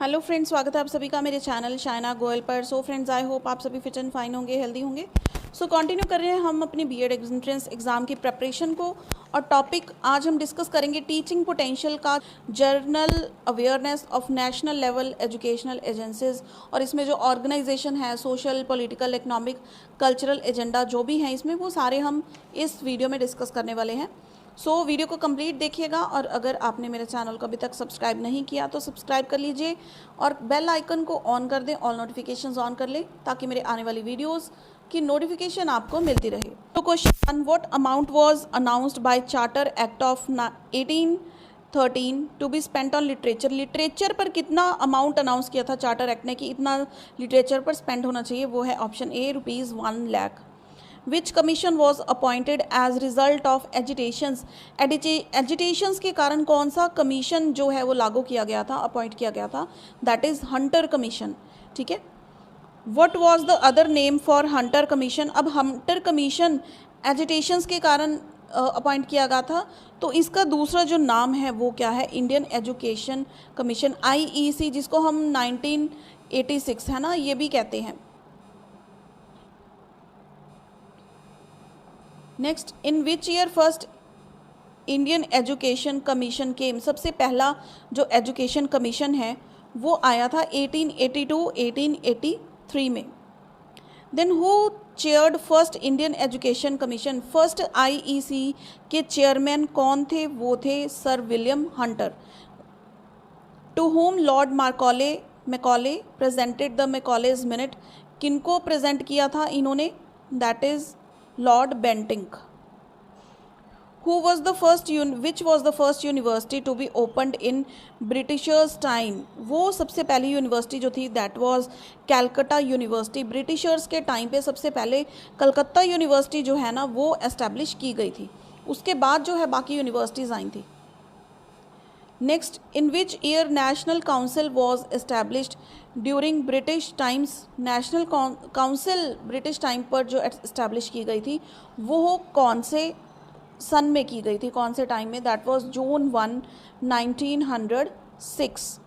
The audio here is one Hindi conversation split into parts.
हेलो फ्रेंड्स, स्वागत है आप सभी का मेरे चैनल शाइना गोयल पर। सो फ्रेंड्स, आई होप आप सभी फिट एंड फाइन होंगे, हेल्दी होंगे। सो कंटिन्यू कर रहे हैं हम अपनी बीएड एंट्रेंस एग्ज़ाम की प्रिपरेशन को। और टॉपिक आज हम डिस्कस करेंगे टीचिंग पोटेंशियल का, journal awareness of national level educational agencies. और इसमें जो ऑर्गेनाइजेशन है, social, political, economic, cultural agenda जो भी हैं इसमें, वो सारे हम इस वीडियो में डिस्कस करने वाले हैं। सो वीडियो को कंप्लीट देखिएगा। और अगर आपने मेरे चैनल को अभी तक सब्सक्राइब नहीं किया तो सब्सक्राइब कर लीजिए और बेल आइकन को ऑन कर दें, ऑल नोटिफिकेशंस ऑन कर लें ताकि मेरे आने वाली वीडियोस की नोटिफिकेशन आपको मिलती रहे। तो question, what amount was announced by charter act of 1813 to be spent on literature. Literature पर कितना अमाउंट अनाउंस किया था चार्टर एक्ट ने कि इतना लिटरेचर पर स्पेंड होना चाहिए? वो है option A, ₹1 lakh. Which commission was appointed as result of agitations. Agitations के कारण कौन सा कमीशन जो है वो लागू किया गया था, अपॉइंट किया गया था? That is Hunter commission. ठीक है। What was the other name for Hunter commission. अब हंटर कमीशन एजिटेशंस के कारण अपॉइंट किया गया था, तो इसका दूसरा जो नाम है वो क्या है? इंडियन एजुकेशन कमीशन, IEC, जिसको हम 1986 है ना, ये भी कहते हैं। Next, in which year first Indian education commission came. सबसे पहला जो एजुकेशन कमीशन है वो आया था 1882-1883 में। Then who chaired first Indian education commission. First IEC के चेयरमैन कौन थे? वो थे sir William Hunter. To whom Lord Macaulay presented the Macaulay's minute. किनको प्रेजेंट किया था इन्होंने? That is Lord Bentinck. Who was the first which was the first university to be opened in Britishers time? वो सबसे पहली यूनिवर्सिटी जो थी that was Calcutta university. Britishers के टाइम पे सबसे पहले कलकत्ता यूनिवर्सिटी जो है ना वो एस्टेब्लिश की गई थी। उसके बाद जो है बाकी यूनिवर्सिटीज़ आई थी। Next, in which year national council was established during British times. National council British time पर जो एस्टैब्लिश की गई थी वो कौन से सन में की गई थी, कौन से टाइम में? That was June 1, 1906।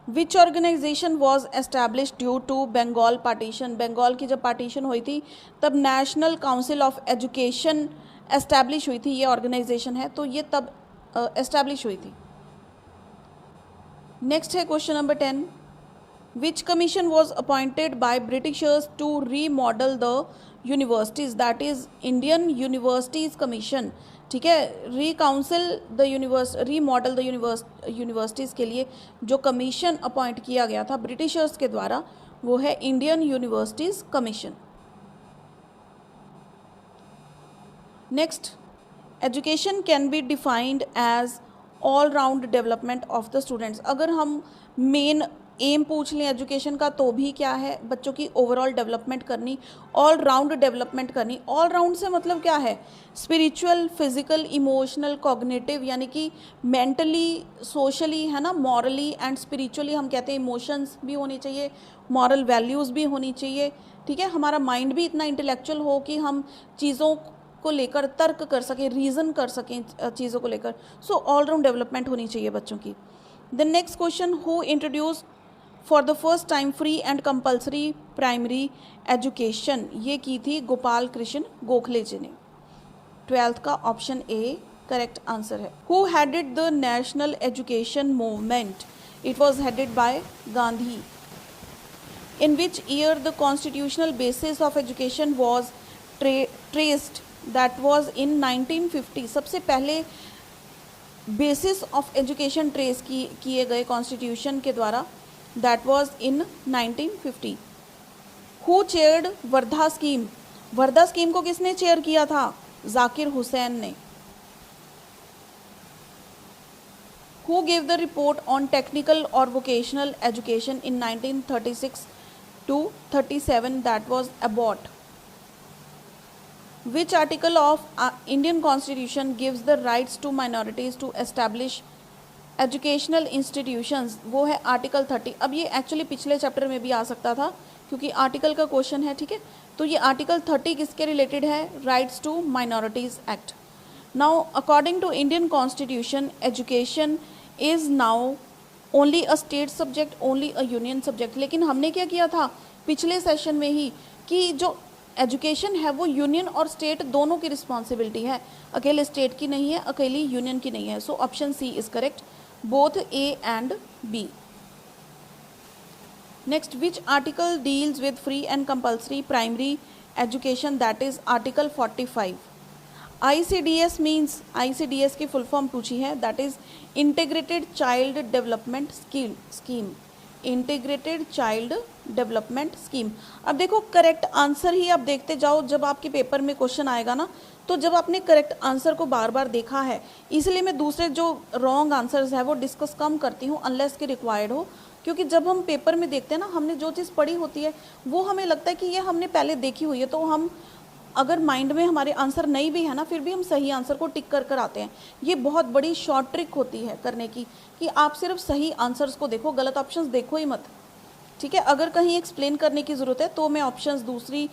Which organisation was establish due to Bengal partition. Bengal की जब पार्टीशन हुई थी तब national council of education establish हुई थी। ये ऑर्गेनाइजेशन है तो ये तब एस्टैब्लिश हुई थी। नेक्स्ट है question number 10, which commission was appointed by Britishers to remodel the universities. That is Indian universities commission. ठीक है। रीमॉडल द यूनिवर्सिटीज़ के लिए जो कमीशन अपॉइंट किया गया था ब्रिटिशर्स के द्वारा वो है Indian universities commission. Next, education can be defined as all round development of the students. अगर हम मेन एम पूछ लें एजुकेशन का तो भी क्या है? बच्चों की ओवरऑल डेवलपमेंट करनी, ऑल राउंड डेवलपमेंट करनी। ऑल राउंड से मतलब क्या है? स्पिरिचुअल, फिजिकल, इमोशनल, कॉग्निटिव, यानी कि मेंटली, सोशली, है ना, मॉरली एंड स्पिरिचुअली। हम कहते हैं इमोशंस भी होनी चाहिए, मॉरल वैल्यूज़ भी होनी चाहिए। ठीक है। हमारा माइंड भी इतना इंटेलेक्चुअल हो कि हम चीज़ों को लेकर तर्क कर सकें, रीज़न कर सकें चीज़ों को लेकर। सो ऑल राउंड डेवलपमेंट होनी चाहिए बच्चों की। The next question, who introduce for the first time free and compulsory primary education. ये की थी गोपाल कृष्ण गोखले जी ने। 12th का ऑप्शन ए करेक्ट आंसर है। Who headed the national education movement. It was headed by Gandhi. In which year the constitutional basis of education was traced. That was in 1950। सबसे पहले बेसिस ऑफ एजुकेशन ट्रेस किए गए कॉन्स्टिट्यूशन के द्वारा, that was in 1950। Who chaired Wardha scheme. Wardha scheme को किसने चेयर किया था? जाकिर हुसैन ने। Who gave the report on technical और vocational education in 1936-37? That was Abbott. Which article of Indian Constitution gives the rights to minorities to establish educational institutions? वो है आर्टिकल 30। अब ये एक्चुअली पिछले चैप्टर में भी आ सकता था क्योंकि आर्टिकल का क्वेश्चन है। ठीक है। तो ये आर्टिकल 30 किसके रिलेटेड है? Rights to minorities act. Now according to Indian constitution education is now only a state subject, only a union subject. लेकिन हमने क्या किया था पिछले सेशन में ही कि जो एजुकेशन है वो यूनियन और स्टेट दोनों की रिस्पॉन्सिबिलिटी है, अकेले स्टेट की नहीं है, अकेली यूनियन की नहीं है। So option C is correct, both A and B. Next, which article deals with free and compulsory primary education, that is article 45। ICDS means, ICDS की फुल फॉर्म पूछी है, that is integrated child development scheme, integrated child development scheme. अब देखो करेक्ट आंसर ही आप देखते जाओ, जब आपके पेपर में क्वेश्चन आएगा ना, तो जब आपने करेक्ट आंसर को बार बार देखा है, इसलिए मैं दूसरे जो रॉन्ग आंसर्स है वो डिस्कस कम करती हूँ अनलेस कि रिक्वायर्ड हो। क्योंकि जब हम पेपर में देखते हैं ना, हमने जो चीज़ पढ़ी होती है वो हमें लगता है कि ये हमने पहले देखी हुई है, तो हम अगर माइंड में हमारे आंसर नहीं भी है ना, फिर भी हम सही आंसर को टिक कर कर आते हैं। ये बहुत बड़ी शॉर्ट ट्रिक होती है करने की, कि आप सिर्फ सही आंसर्स को देखो, गलत ऑप्शंस देखो ही मत। ठीक है, अगर कहीं एक्सप्लेन करने की ज़रूरत है तो मैं ऑप्शंस दूसरी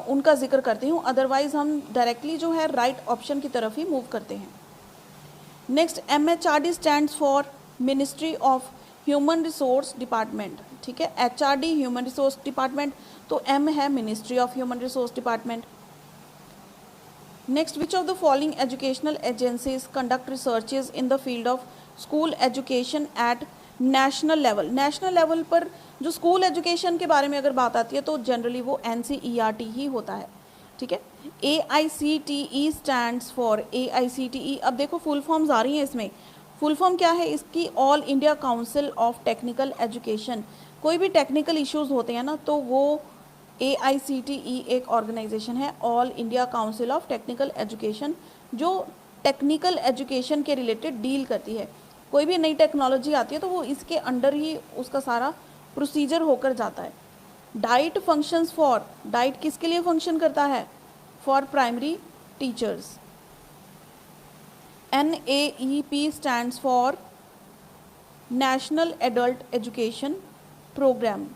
उनका जिक्र करती हूँ, अदरवाइज हम डायरेक्टली जो है राइट ऑप्शन की तरफ ही मूव करते हैं। Next, MHRD stands for ministry of human resource department. ठीक है, HRD ह्यूमन रिसोर्स डिपार्टमेंट, तो M है ministry of human resource department. Next, which of the following educational agencies conduct researches in the field of school education at national level. National level पर जो स्कूल एजुकेशन के बारे में अगर बात आती है तो जनरली वो NCERT ही होता है। ठीक है, AICTE स्टैंड्स फॉर AICTE। अब देखो फुल फॉर्म्स आ रही हैं इसमें, फुल फॉर्म क्या है इसकी, all India council of technical education. कोई भी टेक्निकल इश्यूज होते हैं ना, तो वो AICTE एक ऑर्गेनाइजेशन है, all India council of technical education, जो टेक्निकल एजुकेशन के रिलेटेड डील करती है। कोई भी नई टेक्नोलॉजी आती है तो वो इसके अंडर ही उसका सारा प्रोसीजर होकर जाता है। डाइट फंक्शंस फॉर, डाइट किसके लिए फंक्शन करता है, for primary teachers. NAEP stands for national adult education programme.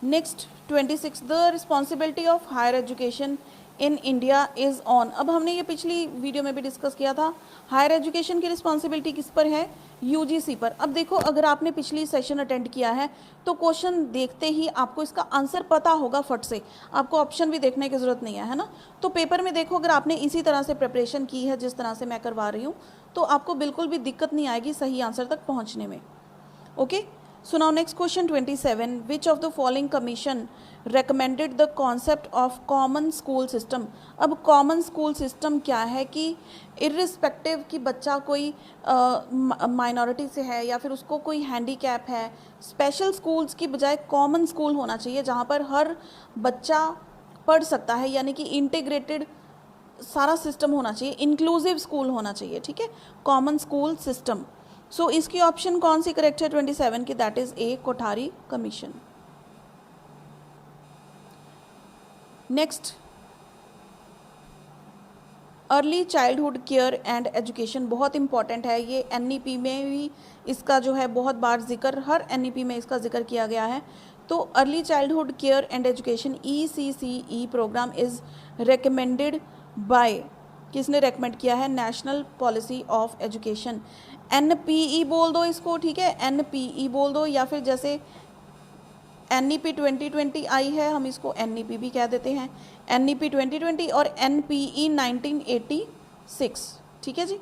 Next 26, the responsibility of higher education in India is on. अब हमने ये पिछली वीडियो में भी डिस्कस किया था, हायर एजुकेशन की रिस्पॉन्सिबिलिटी किस पर है, UGC पर। अब देखो अगर आपने पिछली सेशन अटेंड किया है तो क्वेश्चन देखते ही आपको इसका आंसर पता होगा फट से, आपको ऑप्शन भी देखने की ज़रूरत नहीं है ना। तो पेपर में देखो, अगर आपने इसी तरह से प्रिपरेशन की है जिस तरह से मैं करवा रही हूँ, तो आपको बिल्कुल भी दिक्कत नहीं आएगी सही आंसर तक पहुँचने में। Okay, so now next question 27, which of the following commission recommended the concept of common school system। अब common school system क्या है कि irrespective कि बच्चा कोई माइनॉरिटी से है या फिर उसको कोई हैंडीकैप है, स्पेशल स्कूल्स की बजाय कॉमन स्कूल होना चाहिए जहाँ पर हर बच्चा पढ़ सकता है, यानी कि इंटीग्रेटेड सारा सिस्टम होना चाहिए, इंक्लूसिव स्कूल होना चाहिए। ठीक है, कॉमन स्कूल सिस्टम। सो इसकी ऑप्शन कौन सी करेक्ट है 27 की, that is a, Kothari commission. Next, early childhood care and education बहुत इंपॉर्टेंट है, ये NEP में भी इसका जो है बहुत बार जिक्र, हर NEP में इसका जिक्र किया गया है। तो early childhood care and education ECCE programme is recommended by, किसने रेकमेंड किया है, national policy of education. NPE बोल दो इसको, ठीक है, NPE बोल दो, या फिर जैसे NEP 2020 आई है, हम इसको NEP भी कह देते हैं, NEP 2020 और NPE 1986। ठीक है जी।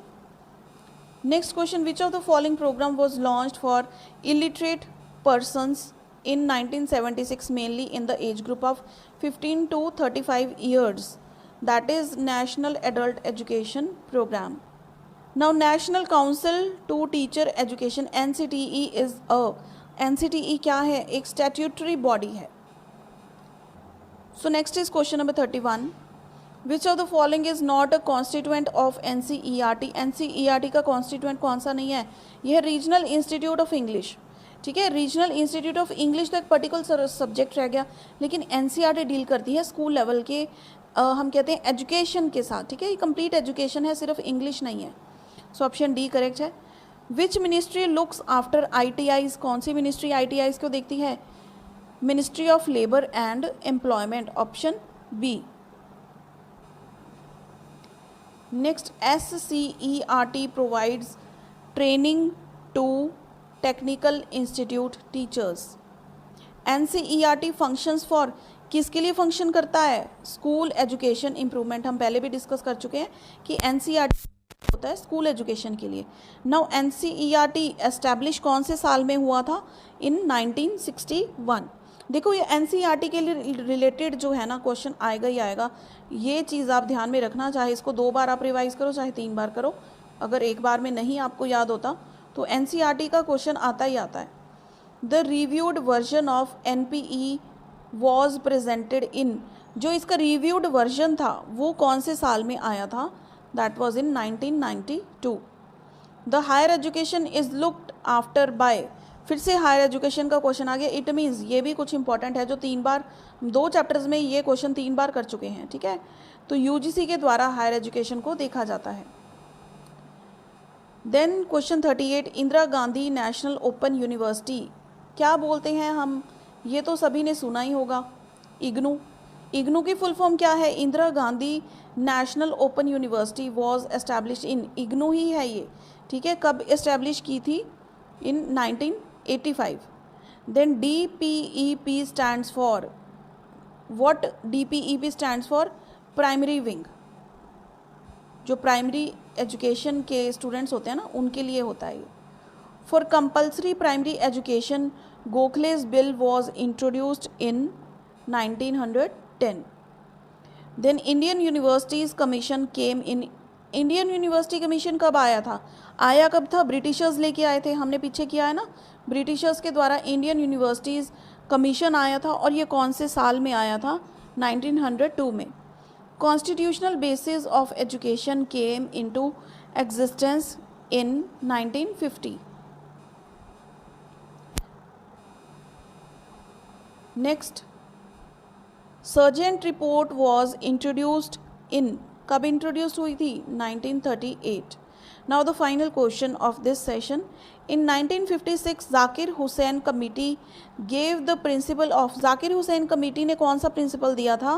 Next question, which of the following programme was launched for illiterate persons in 1976 mainly in the age group of 15 to 35 years, that is National Adult Education Program. Now National Council to Teacher Education NCTE is a, NCTE क्या है, एक statutory body है। So next is question number 31, which of the following is not a constituent of NCERT। NCERT का constituent कौन सा नहीं है, यह रीजनल इंस्टीट्यूट ऑफ इंग्लिश। ठीक है, रीजनल इंस्टीट्यूट ऑफ इंग्लिश तो एक पर्टिकुलर सब्जेक्ट रह गया, लेकिन NCERT डील करती है स्कूल लेवल के हम कहते हैं एजुकेशन के साथ। ठीक है, ये कंप्लीट एजुकेशन है, सिर्फ इंग्लिश नहीं है। सो ऑप्शन डी करेक्ट है। Which ministry looks after ITIs, कौन सी मिनिस्ट्री ITIs को देखती है, ministry of labour and employment, option B. Next, SCERT provides training to technical institute teachers. NCERT functions for, किसके लिए फंक्शन करता है? School education improvement. हम पहले भी डिस्कस कर चुके हैं कि NCERT होता है स्कूल एजुकेशन के लिए। नाउ NCERT एस्टैब्लिश कौन से साल में हुआ था? इन 1961। देखो ये NCERT के लिए रिलेटेड जो है ना क्वेश्चन आएगा ही आएगा, ये चीज़ आप ध्यान में रखना, चाहे इसको 2 बार आप रिवाइज करो चाहे 3 बार करो, अगर एक बार में नहीं आपको याद होता तो NCERT का क्वेश्चन आता ही आता है। The reviewed version of NPE was presented in, जो इसका रिव्यूड वर्जन था वो कौन से साल में आया था? That was in 1992। The higher education is looked after by, फिर से हायर एजुकेशन का क्वेश्चन आ गया। इट मीन्स ये भी कुछ इंपॉर्टेंट है जो 3 बार 2 चैप्टर्स में ये क्वेश्चन 3 बार कर चुके हैं, ठीक है। तो UGC के द्वारा हायर एजुकेशन को देखा जाता है। Then question 38, Indira Gandhi national open university क्या बोलते हैं हम? ये तो सभी ने सुना ही होगा, इग्नू। इग्नू की फुल फॉर्म क्या है? Indira Gandhi national open university was establish in, IGNOU ही है ये, ठीक है। कब एस्टैब्लिश की थी? In 1985। Then DPEP stands for what? DPEP stands for primary wing, जो प्राइमरी एजुकेशन के स्टूडेंट्स होते हैं ना उनके लिए होता है ये। For compulsory primary education Gokhale's bill was introduced in 1910। Then Indian universities commission came in, Indian university commission कब आया था? आया कब था? ब्रिटिशर्स लेके आए थे, हमने पीछे किया है ना, ब्रिटिशर्स के द्वारा इंडियन यूनिवर्सिटीज़ कमीशन आया था, और ये कौन से साल में आया था? 1902 में। Constitutional basis of education came into existence in 1950। Next, sergeant report was introduced इन, कब इंट्रोड्यूस हुई थी? 1938। Now the final question of this session, in 1956 Zakir Hussain committee gave the principle of, Zakir Hussain committee ने कौन सा प्रिंसिपल दिया था?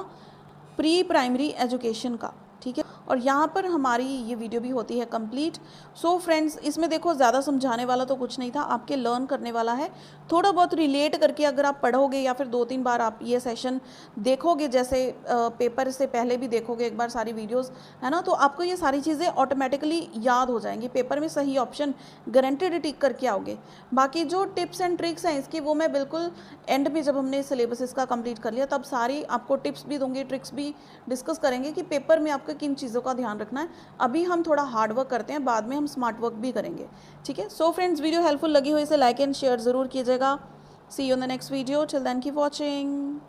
प्री प्राइमरी एजुकेशन का, ठीक है। और यहाँ पर हमारी ये वीडियो भी होती है कंप्लीट। सो फ्रेंड्स, इसमें देखो ज़्यादा समझाने वाला तो कुछ नहीं था, आपके लर्न करने वाला है। थोड़ा बहुत रिलेट करके अगर आप पढ़ोगे या फिर 2-3 बार आप ये सेशन देखोगे, जैसे पेपर से पहले भी देखोगे एक बार सारी वीडियोस, है ना, तो आपको ये सारी चीज़ें ऑटोमेटिकली याद हो जाएंगी। पेपर में सही ऑप्शन गारंटेड टिक करके आओगे। बाकी जो टिप्स एंड ट्रिक्स हैं इसकी, वो मैं बिल्कुल एंड में जब हमने सिलेबस इसका कंप्लीट कर लिया तब सारी आपको टिप्स भी दूंगी, ट्रिक्स भी डिस्कस करेंगे कि पेपर में आपको किन चीज़ों का ध्यान रखना है। अभी हम थोड़ा हार्ड वर्क करते हैं, बाद में हम स्मार्ट वर्क भी करेंगे, ठीक है। सो फ्रेंड्स, वीडियो हेल्पफुल लगी हो इसे लाइक एंड शेयर ज़रूर कीजिएगा। See you in the next video, till then keep watching.